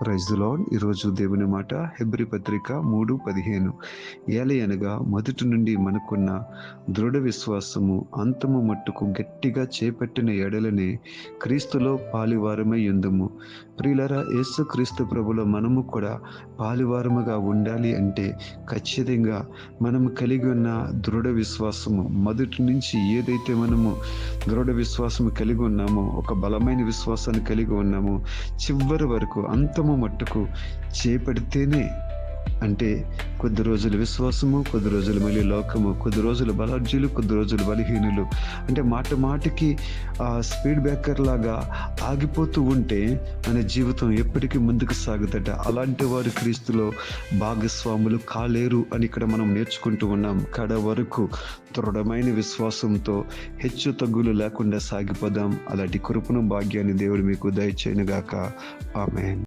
Praise the lord. ఈరోజు దేవుని మాట హెబ్రీ పత్రిక 3:15. ఏలయనగా మొదటి నుండి మనకున్న దృఢ విశ్వాసము అంతము మట్టుకు గట్టిగా చేపట్టిన ఎడలనే క్రీస్తులో పాలివారమై యుందుము. ప్రియులారా, యేసు క్రీస్తు ప్రభులో మనము కూడా పాలివారముగా ఉండాలి అంటే ఖచ్చితంగా మనము కలిగి ఉన్న దృఢ విశ్వాసము, మొదటి నుంచి ఏదైతే మనము దృఢ విశ్వాసము కలిగి ఉన్నామో, ఒక బలమైన విశ్వాసాన్ని కలిగి ఉన్నామో, చివరి వరకు అంతము మట్టుకు చేపడితేనే, అంటే కొద్ది రోజులు విశ్వాసము, కొద్ది రోజులు మళ్ళీ లోకము, కొద్ది రోజులు బలార్జులు, కొద్ది రోజులు బలహీనులు, అంటే మాటికి స్పీడ్ బ్రేకర్ లాగా ఆగిపోతూ ఉంటే మన జీవితం ఎప్పటికీ ముందుకు సాగుతట. అలాంటి వారు క్రీస్తులో భాగస్వాములు కాలేరు అని ఇక్కడ మనం నేర్చుకుంటూ ఉన్నాం. కడ వరకు దృఢమైన విశ్వాసంతో హెచ్చు తగ్గులు లేకుండా సాగిపోదాం. అలాంటి కృపను భాగ్యాన్ని దేవుడు మీకు దయచేయునుగాక. ఆమేన్.